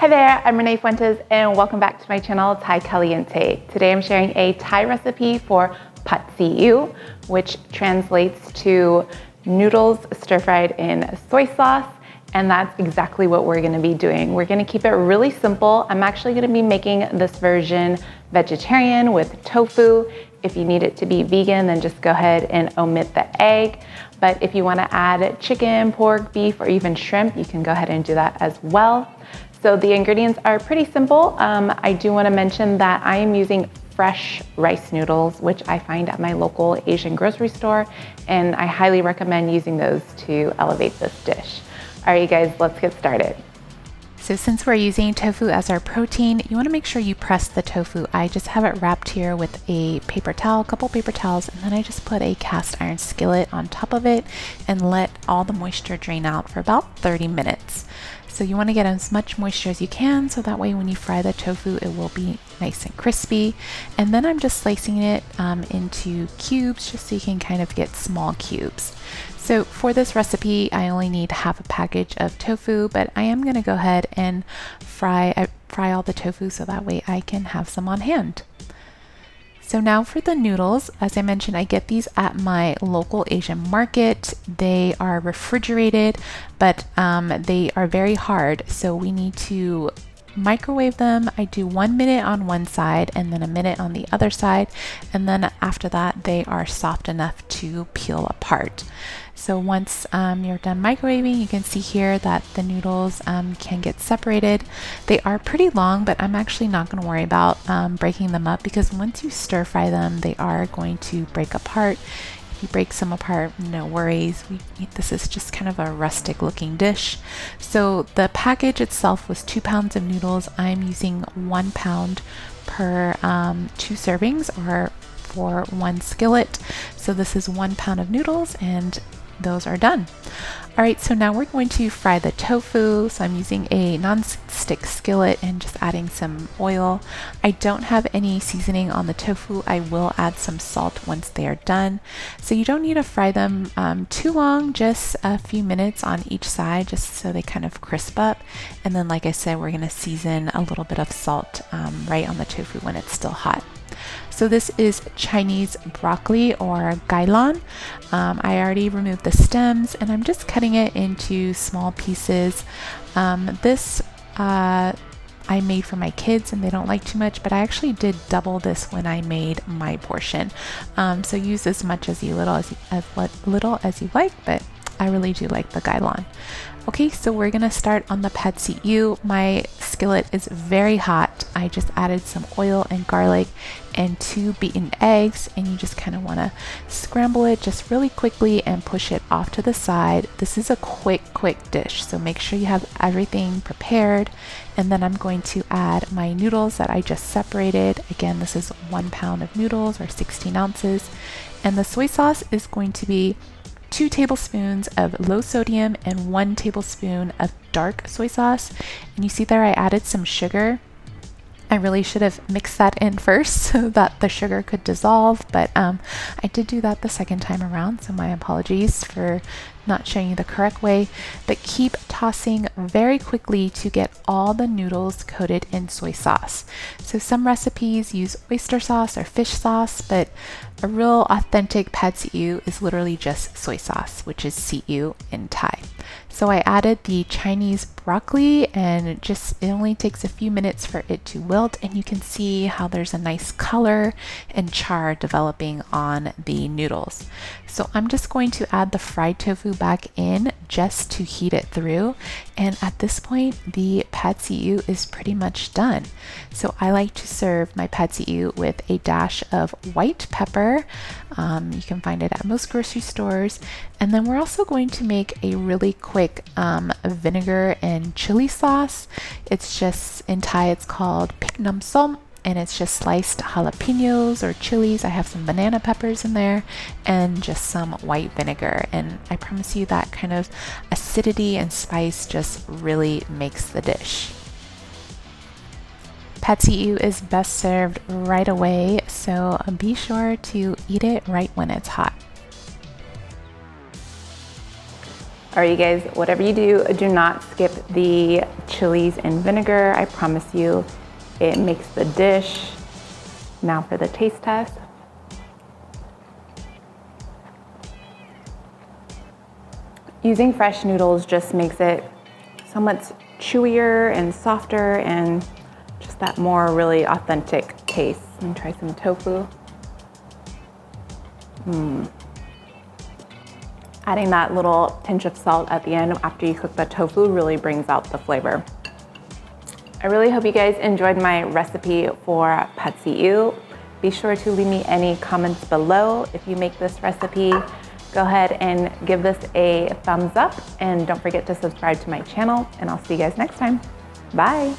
Hi there, I'm Renee Fuentes and welcome back to my channel, Thai Caliente. Today I'm sharing a Thai recipe for pad see ew, which translates to noodles stir-fried in soy sauce, and that's exactly what we're gonna be doing. We're gonna keep it really simple. I'm actually gonna be making this version vegetarian with tofu. If you need it to be vegan, then just go ahead and omit the egg. But if you wanna add chicken, pork, beef, or even shrimp, you can go ahead and do that as well. So the ingredients are pretty simple. I do want to mention that I am using fresh rice noodles, which I find at my local Asian grocery store, and I highly recommend using those to elevate this dish. All right, you guys, let's get started. So since we're using tofu as our protein, you want to make sure you press the tofu. I just have it wrapped here with a paper towel, a couple paper towels, and then I just put a cast iron skillet on top of it and let all the moisture drain out for about 30 minutes. So you want to get as much moisture as you can, so that way when you fry the tofu, it will be nice and crispy. And then I'm just slicing it into cubes, just so you can kind of get small cubes. So for this recipe, I only need half a package of tofu, but I am going to go ahead and fry all the tofu so that way I can have some on hand. So now for the noodles, as I mentioned, I get these at my local Asian market. They are refrigerated, but they are very hard. So we need to microwave them. I do 1 minute on one side and then a minute on the other side. And then after that, they are soft enough to peel apart. So once you're done microwaving, you can see here that the noodles can get separated. They are pretty long, but I'm actually not going to worry about breaking them up, because once you stir fry them, they are going to break apart. If you break some apart, no worries. This is just kind of a rustic looking dish. So the package itself was 2 pounds of noodles. I'm using 1 pound per 2 servings, or for 1 skillet. So this is 1 pound of noodles, and those are done. All right, so now we're going to fry the tofu. So I'm using a non-stick skillet and just adding some oil. I don't have any seasoning on the tofu. I will add some salt once they are done. So you don't need to fry them too long, just a few minutes on each side, just so they kind of crisp up. And then, like I said, we're gonna season a little bit of salt right on the tofu when it's still hot. So this is Chinese broccoli, or gailan. I already removed the stems and I'm just cutting it into small pieces. This I made for my kids and they don't like too much, but I actually did double this when I made my portion. So use as much as little as you like, but I really do like the gailan. Okay, so we're gonna start on the pad see ew. My skillet is very hot. I just added some oil and garlic and 2 beaten eggs, and you just kind of want to scramble it just really quickly and push it off to the side. This is a quick dish, so make sure you have everything prepared. And then I'm going to add my noodles that I just separated. Again, this is 1 pound of noodles, or 16 ounces. And the soy sauce is going to be 2 tablespoons of low sodium and 1 tablespoon of dark soy sauce. And you see there I added some sugar. I really should have mixed that in first so that the sugar could dissolve, but I did do that the second time around, so my apologies for not showing you the correct way. But keep tossing very quickly to get all the noodles coated in soy sauce. So some recipes use oyster sauce or fish sauce, but a real authentic pad see ew is literally just soy sauce, which is see ew in Thai. So I added the Chinese broccoli, and it only takes a few minutes for it to wilt, and you can see how there's a nice color and char developing on the noodles. So I'm just going to add the fried tofu back in just to heat it through, and at this point the pad see ew is pretty much done. So I like to serve my pad see ew with a dash of white pepper. You can find it at most grocery stores. And then we're also going to make a really quick vinegar and chili sauce. It's just, in Thai it's called pik nam som, and it's just sliced jalapenos or chilies. I have some banana peppers in there and just some white vinegar. And I promise you that kind of acidity and spice just really makes the dish. Pad see ew is best served right away, so be sure to eat it right when it's hot. All right, you guys, whatever you do, do not skip the chilies and vinegar. I promise you, it makes the dish. Now for the taste test. Using fresh noodles just makes it so much chewier and softer and just that more really authentic taste. Let me try some tofu. Adding that little pinch of salt at the end after you cook the tofu really brings out the flavor. I really hope you guys enjoyed my recipe for pad see ew. Be sure to leave me any comments below if you make this recipe. Go ahead and give this a thumbs up and don't forget to subscribe to my channel, and I'll see you guys next time. Bye.